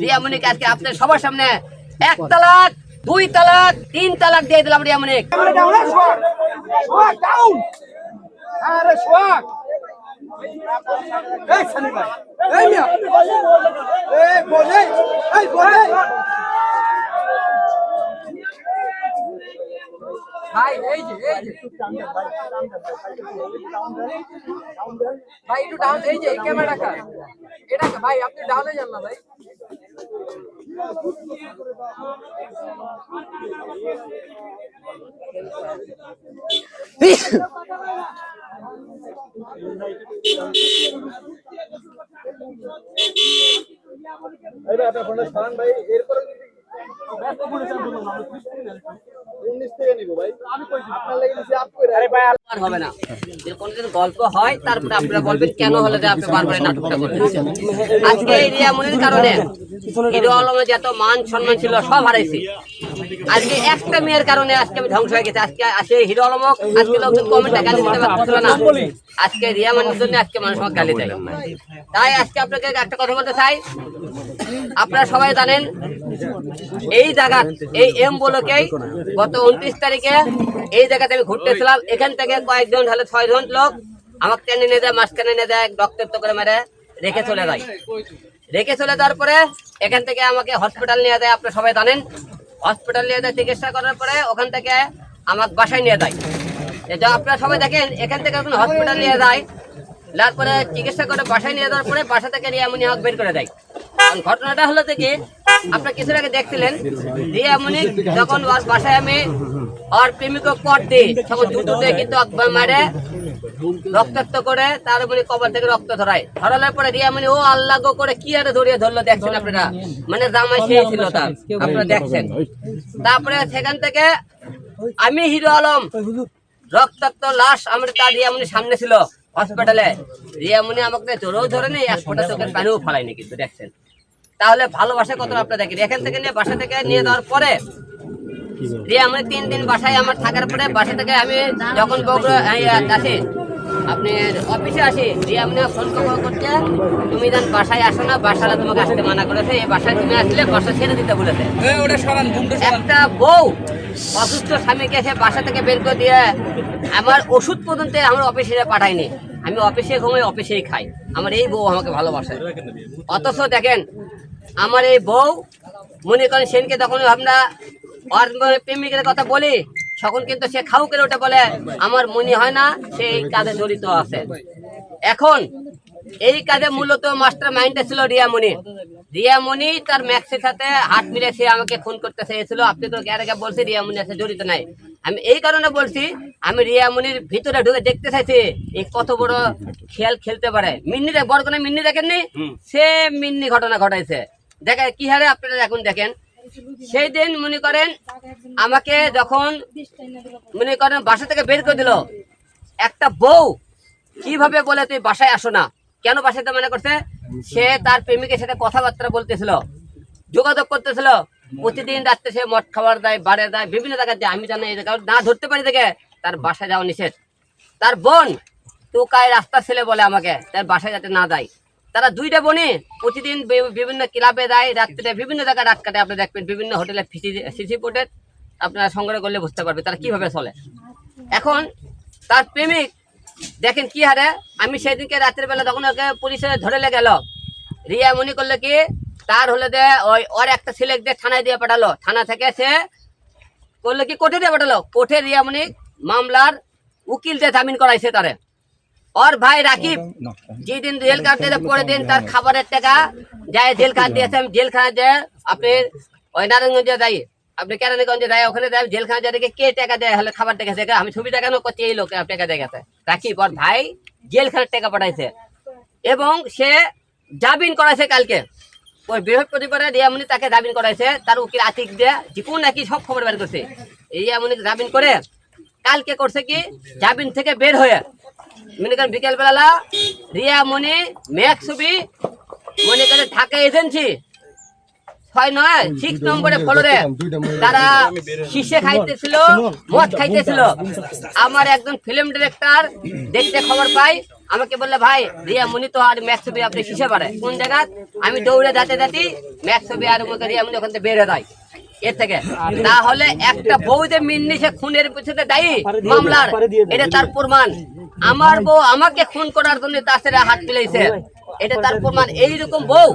রিয়ামণিকে আজকে আপনার সবার সামনে 1 তালাক 2 তালাক 3 তালাক দিয়ে দিলাম রিয়ামণি। ভাই এই যে ভাই একটু ডাউন, এই যে ক্যামেরাটা এটা ভাই আপনি ডাউনে যান না ভাই। আপনার ফোনটা সরান ভাই, এরপরে হবে না। কোনদিন গল্প হয় তারপরে আপনারা বলবেন কেন হলে যে আপনি বারবার নাটকটা করতেছেন। আজকে এই রিয়ামণির কারণে হিরো আলমের যত মান সম্মান ছিল সব হারাইছি। আজকে একটা মেয়ের কারণে আজকে আমি ধ্বংস হয়ে গেছি। আজকে আসে হিরো আলম, আজকে লোকজন কমেন্টে গালি দিতে পারছিল না, আজকে রিয়ামণির জন্য আজকে মানুষ আমাকে গালি দেয়। তাই আজকে আপনাকে একটা কথা বলতে চাই, আপনারা সবাই জানেন এই জায়গা এই এম ব্লকেই গত 29 তারিখে এই জায়গাতে আমি ঘুরতেছিলাম। এখান থেকে কয়েকজন হলে 6 জন লোক আমাকে টেনে নিয়ে যায়, মাঝখানে নিয়ে যায়, রক্তাক্ত করে মেরে রেখে চলে যায়। রেখে চলে যাওয়ার পরে এখান থেকে আমাকে হসপিটাল নিয়ে যায়। আপনারা সবাই জানেন হসপিটাল নিয়ে যায়, চিকিৎসা করার পরে ওখান থেকে আমাকে বাসায় নিয়ে যায়। এটা আপনারা সবাই দেখেন, এখান থেকে এখন হসপিটাল নিয়ে যায়, তারপরে চিকিৎসা করে বাসায় নিয়ে যাওয়ার পরে বাসা থেকে রিয়ামণি আমাকে বের করে দেয়। ঘটনাটা হলো থেকে আপনারা কিছুর আগে দেখছিলেন রিয়ামণি যখন ওর বাসায় আমি ওর প্রেমিককে পট দিই তখন দুটোতে কিন্তু মারে রক্তাক্ত করে তার মানে কবর থেকে রক্ত ধরানোর পরে রিয়ামণি ও আল্লাহ গো করে কি আরে ধরিয়ে ধরলো দেখছেন আপনারা, মানে জামাই সেই ছিল তার, আপনারা দেখছেন। তারপরে সেখান থেকে আমি হিরো আলম রক্তাক্ত লাশ আমার তার রিয়ামণির সামনে ছিল হসপিটালে, রিয়ামণি আমাকে জোরেও ধরে নেই, 1 ফোঁটা চোখের পানিও ফেলাইনি কিন্তু দেখছেন। তাহলে ভালোবাসা কত আপনারা দেখেন। এখান থেকে নিয়ে বাসা থেকে নিয়ে যাওয়ার পরে রিয়ামণি 3 দিন বাসায় আমার থাকার পরে বাসা থেকে আমি যখন আসি আপনি অফিসে আসি, রিয়ামণি ফোন করছে তুমি যেন বাসায় আসো না, বাসায় তোমাকে আসতে মানা করেছে, এই বাসায় তুমি আসলে বাসা ছেড়ে দিতে বলেছে। একটা বউ অসুস্থ স্বামীকে সে বাসা থেকে বের করে দিয়ে আমার ওষুধ পর্যন্ত আমার অফিসে পাঠায়নি। আমি অফিসে ঘুমাই, অফিসেই খাই, আমার এই বউ আমাকে ভালোবাসে। অথচ দেখেন আমার এই বউ মনে করেন সেনকে যখন আমরা প্রেমিকের কথা বলি তখন কিন্তু সে খাউ করে ওটা বলে আমার মনে হয় না সে এই কাজে জড়িত আছে। এখন এই কাজে মূলত মাস্টার মাইন্ডটা ছিল রিয়ামণি। রিয়ামণি তার ম্যাক্সের সাথে হাত মিলে সে আমাকে ফোন করতে চেয়েছিল। আপনি তো গ্যারেগা বলছি রিয়ামণি আছে জড়িত নাই, আমি এই কারণে বলছি আমি রিয়ামণির ভিতরে ঢুকে দেখতে চাইছি এই কত বড় খেল খেলতে পারে। মিন্নি বড় কোনো মিন্নি দেখেননি, সে মিন্নি ঘটনা ঘটাইছে দেখেন কি হারে আপনারা এখন দেখেন। সেই দিন মনে করেন আমাকে যখন মনে করেন বাসা থেকে বের করে দিল, একটা বউ কিভাবে বলে তুই বাসায় আসো না, কেন বাসাতে মনে করছে সে তার প্রেমিকের সাথে কথাবার্তা বলতেছিল, যোগাযোগ করতেছিল। প্রতিদিন রাত্রে সে মদ খাবার দেয়, বাড়ে দেয়, বিভিন্ন জায়গায় দেয়। আমি জানি এই জায়গা না ধরতে পারি দেখে তার বাসায় যাওয়া নিষেধ। তার বোন টুকায় রাস্তার ছেলে বলে আমাকে তার বাসায় যাতে না যায়। তারা 2টা বোনে প্রতিদিন বিভিন্ন ক্লাবে যায়, রাত্রে বিভিন্ন জায়গায় রাত কাটে। আপনি দেখবেন বিভিন্ন হোটেলে সিসি ফুটেজ আপনারা সংগ্রহ করলে বুঝতে পারবে তারা কিভাবে চলে। এখন তার প্রেমিক দেখেন কি হারে, আমি সেদিনকে রাত্রের বেলা যখন ওকে পুলিশে ধরে গেল, রিয়ামণি করলে কি তার হলে যে ওর একটা ছেলে দিয়ে থানায় দিয়ে পাঠালো, থানা থেকে সে করলে কি কোর্টে দিয়ে পাঠালো, কোর্টে রিয়ামণি মামলার উকিল দিয়ে জামিন করাইছে তারে। ওর ভাই রাকিব যেদিন জেল কাট দিয়েছে পরের দিন তার খাবারের টাকা যায় জেল খাট দিয়েছে। আমি জেলখানা যায় আপনি ওই নারায়ণগঞ্জে যাই, আপনি কেরানীগঞ্জে যাই, ওখানে যাই জেলখানা যায় দেখে কে টাকা দেয় হলে খাবার টাকা দেখে আমি ছবি দেখানো করছি এই লোক টাকা দিয়ে গেছে। রাকিব ওর ভাই জেলখানার টাকা পাঠাইছে এবং সে জামিন করাইছে কালকে। ওই বৃহস্পতিবারে রিয়ামণি তাকে জামিন করাইছে, তার উকিল আতিক দিয়ে জীবন নাকি সব খবর বের করছে। রিয়ামণি জামিন করে কালকে করছে কি জামিন থেকে বের হয়ে মনে করেন বিকেল বেলা রিয়ামণি মেঘ ছবি মনে করেন ঢাকা এজেন্সি 6 নম্বরে ফ্লোরে তারা শীষে খাইতেছিল, মদ খাইতেছিল। আমার একজন ফিল্ম ডিরেক্টর দেখতে খবর পাই, আমাকে বললে ভাই রিয়া মুনি তো আর ম্যাক্স ছবি আপনি শিশে পারে কোন জায়গা, আমি দৌড়ে যাতে ম্যাক্স ছবি আর রিয়া মুনি ওখান থেকে বের হয়ে যায় এর থেকে। তাহলে একটা বউ যে মিন্নি সে খুনের পিছনে দায়ী মামলার, এটা তার প্রমাণ। আমার বউ আমাকে খুন করার জন্য তার সাথে হাত মিলাইছে, এটা তার প্রমাণ। এইরকম বউ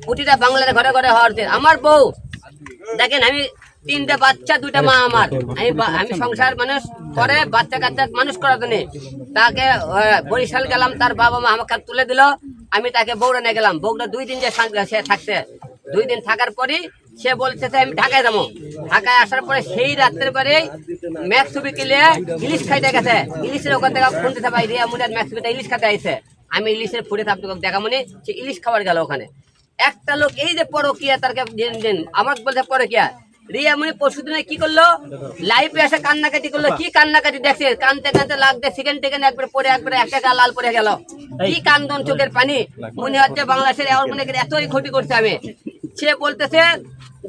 প্রতিটা বাংলার ঘরে ঘরে হওয়ার। আমার বউ দেখেন, আমি 3টে বাচ্চা 2টা মা আমার, আমি সংসার মানুষ করে বাচ্চা কাচ্চা মানুষ করার জন্য তাকে বরিশাল গেলাম, তার বাবা মা আমাকে তুলে দিল, আমি তাকে বউরা নিয়ে গেলাম। বউটা 2 দিন যে সে থাকছে, 2 দিন থাকার পরই সে বলছে আমি ঢাকায় যাবো। ঢাকায় আসার পরে সেই রাত্রের পরে ম্যাক্স ছবি কিনে ইলিশ খাইতে গেছে, ইলিশের ওখান থেকে ফোন দিতে ভাই রিয়া মুনি আর ম্যাক্স ছবিটা ইলিশ খাইতে আইছে। আমি ইলিশের ফুটে আপনাকে দেখা মনে সে ইলিশ খাবার গেল ওখানে। একটা লোক এই যে পরকিয়া তার আমাকে বলছে পরকিয়া। রিয়া মুনি পরশুদিনে কি করলো, লাইভে এসে কান্নাকাটি করলো। কি কান্নাকাটি দেখছে, কানতে কানতে লাগতে সেকেন্ড থেকে একবার পরে একবার একটা লাল পরে গেল। কি কান্দন, চোখের পানি। মনে হচ্ছে বাংলাদেশের মনে এতই ক্ষতি করছে। আমি সে বলতেছে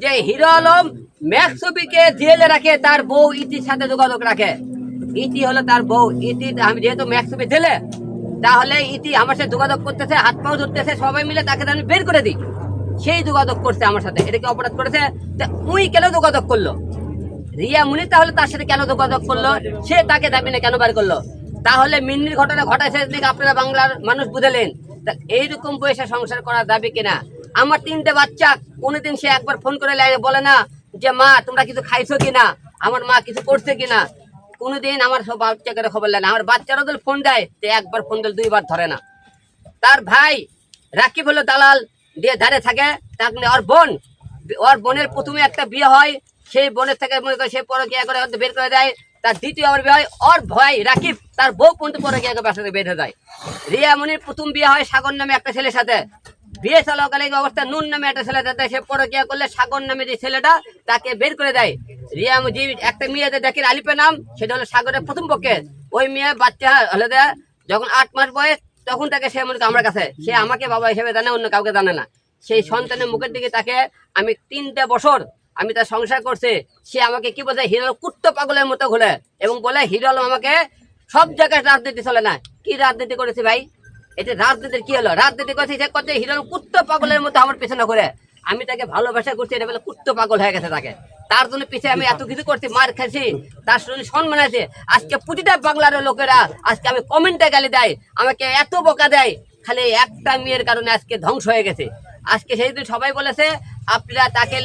যে হিরো আলম ম্যাক্স ছবিকে জেলে রাখে, তার বউ ইতির সাথে যোগাযোগ রাখে। ইতি হলো তার বউ। ইতি আমি যেহেতু ম্যাক্স ছবি জেলে, তাহলে ইতি আমার সাথে যোগাযোগ করতেছে, হাত পাও ধরতেছে, সবাই মিলে তাকে আমি বের করে দিই। সেই যোগাযোগ করছে আমার সাথে, এটা কি অপরাধ করেছে? উই কেন যোগাযোগ করলো রিয়া মুনি, তাহলে তার সাথে কেন যোগাযোগ করলো? সে তাকে দাবি না কেন বার করলো? তাহলে মিন্নির ঘটনা ঘটাইছে আপনারা বাংলার মানুষ বুঝলেন। এইরকম বয়সে সংসার করা যাবে কিনা? আমার 3টে বাচ্চা, কোনোদিন সে একবার ফোন করে বলে না যে মা তোমরা কিছু খাইছো কিনা, আমার মা কিছু করছে কিনা। কোনোদিন আমার সব বাচ্চাকে খবর নেয় না। আমার বাচ্চারা যদি ফোন দেয়, একবার ফোন দিলে 2বার ধরে না। তার ভাই রাকিব হলো দালাল দিয়ে ধারে থাকে। ওর বোনের প্রথমে একটা বিয়ে হয়, সেই বোনের থেকে মনে করে সে পরকিয়া করে বের করে দেয়। তার দ্বিতীয় আবার বিয়ে হয়, ওর ভাই রাকিব তার বউ পর্যন্ত পরকিয়া করে বাসা থেকে বের হয়ে যায়। রিয়া মুনির প্রথম বিয়ে হয় সাগর নামে একটা ছেলের সাথে। বিয়ে চলাকালীন অবস্থা নুন নামে একটা ছেলে সাথে সে পরকিয়া করলে সাগর নামে যে ছেলেটা তাকে বের করে দেয়। রিয়া মুজি একটা মেয়ে দেখে আলিপের নাম, সেটা হলো সাগরের প্রথম পক্ষে। ওই মেয়ে বাচ্চা হলে যখন 8 মাস বয়স, তখন তাকে সে মনে করে আমার কাছে, সে আমাকে বাবা হিসেবে জানে, অন্য কাউকে জানে না। সেই সন্তানের মুখের দিকে তাকে আমি 3টে বছর আমি তার সংসার করছে। সে আমাকে কি বলছে, হিরো কুত্ত পাগলের মতো ঘুরে এবং বলে হিরো আলম আমাকে সব জায়গায় রাজনীতি চলে না। কি রাজনীতি করেছে ভাই? এটা রাজনীতির কি হলো? রাজনীতি করছে সে করছে হিরো আলম কুত্ত পাগলের মতো আমার পেছনে ঘুরে। আমি তাকে ভালোবাসা করছি, এটা বলে কুত্ত পাগল হয়ে গেছে তাকে। তার জন্য পিছিয়ে আমি এত কিছু করছি, মার খাইছি, তার জন্য সম্মান আছে। আজকে প্রতিটা বাংলার লোকেরা আজকে আমি কমেন্টে গালি দেয়, আমাকে এত বকা দেয়, খালি একটা মেয়ের কারণে আজকে ধ্বংস হয়ে গেছে। আজকে সেই দিন সবাই বলেছে আপনারা তাকে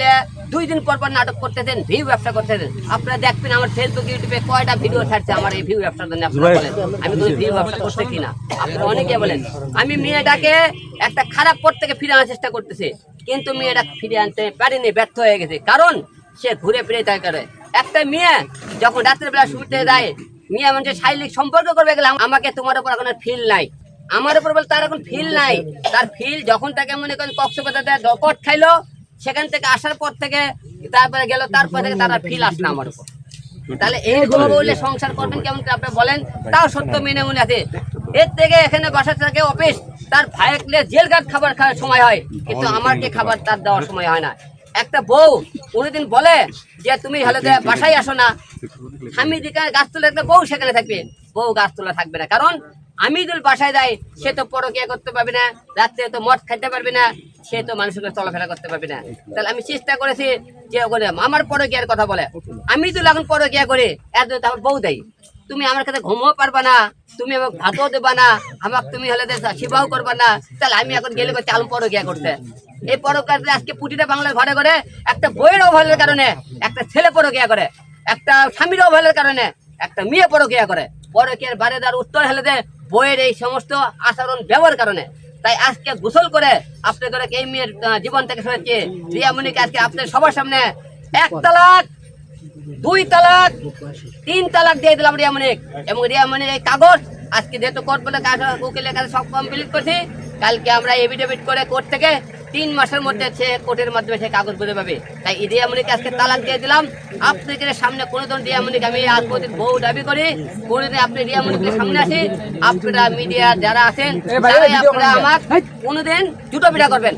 2 দিন পর পর নাটক করতেছেন, ভিউ ব্যবসা করতেছেন। আপনারা দেখবেন আমার ফেসবুক ইউটিউবে কয়টা ভিডিও ছাড়ছে আমার এই ভিউ ব্যবসার জন্য। আপনারা বলেন আমি কোনো ভিউ ব্যবসা করতে কিনা? আপনারা অনেকে বলেন আমি মেয়েটাকে একটা খারাপ পথ থেকে ফিরে আনার চেষ্টা করতেছি, কিন্তু মেয়েটা ফিরে আনতে পারিনি, ব্যর্থ হয়ে গেছে। কারণ সে ঘুরে ফিরে তাই করে। একটা মেয়ে যখন রাত্রের বেলা শুতে যায়, মেয়ে মানুষের শারীরিক সম্পর্ক করবে গেলে আমাকে তোমার উপর এখন ফিল নাই, আমার উপর বলে তার এখন ফিল নাই। তার ফিল যখন তাকে মনে করেন কক্সবাজার দকট খাইলো, সেখান থেকে আসার পর থেকে তারপরে গেল, তারপর থেকে তারা ফিল আসলো আমার উপর। তাহলে এইগুলো বললে সংসার করবেন কেমন করে আপনি বলেন? তাও সত্য মেনে মনে আছে। এর থেকে এখানে বাসা থাকে অফিস, তার ভাইকে জেল গার্ড খাবার খাওয়ার সময় হয়, কিন্তু আমাকে খাবার তার দেওয়ার সময় হয় না। একটা বউ কোনোদিন বলে যে তুমি হলে বাসায় আসো না, আমি যেখানে গাছ তোলা একটা বউ সেখানে থাকবে, বউ গাছ তোলা থাকবে না। কারণ আমি যদি বাসায় যাই, সে তো পরকিয়া করতে পারবে না, রাত্রে তো মদ খাইতে পারবে না, সে তো মানুষের কাছে চলাফেরা করতে পারবে না। তাহলে আমি চেষ্টা করেছি যে আমার পরকিয়ার কথা বলে, আমি তো এখন পরকিয়া করে এত আমার বউ দেয়, তুমি আমার কাছে ঘুমও পারবা না, তুমি আমাকে ভাতও দেবা না, আমাকে তুমি হলে সেবাও করবা না। তাহলে আমি এখন গেলে চালু পরকিয়া করতে। এই পরকিয়া আজকে প্রতিটা বাংলার ঘরে ঘরে একটা বইয়ের অবহেলার কারণে একটা ছেলে পরকিয়া করে, একটা স্বামীর অবহেলার কারণে একটা মেয়ে পরকিয়া করে। পরকিয়ার বারে দেওয়ার উত্তর হলে বইয়ের এই সমস্ত আচরণ ব্যবহার কারণে। তাই আজকে গোসল করে আপনাদের এই মেয়ের জীবন থেকে সরেছে রিয়া মুনিকে আজকে আপনাদের সবার সামনে 1 তালাক, 2 তালাক, 3 তালাক দিয়ে দিলাম রিয়া মুনিক। এবং রিয়া মুনির এই কাগজ আজকে যেহেতু কোর্ট বলে উকিলের কাছে সব কমপ্লিট করছি, কালকে আমরা এফিডেভিট করে কোর্ট থেকে 3 মাসের মধ্যে সে কোর্টের মাধ্যমে সে কাগজ বুঝে পাবে। তাই রিয়া মুনিকে আজকে তালাক দিয়ে দিলাম। আপনাদের সামনে কোনোদিন রিয়া মুনিক আমি আজ পর্যন্ত বউ দাবি করি, কোনোদিন আপনি রিয়া মুনিকের সামনে আসি, আপনারা মিডিয়া যারা আছেন আপনারা আমার কোনোদিন জুতো পিটা করবেন।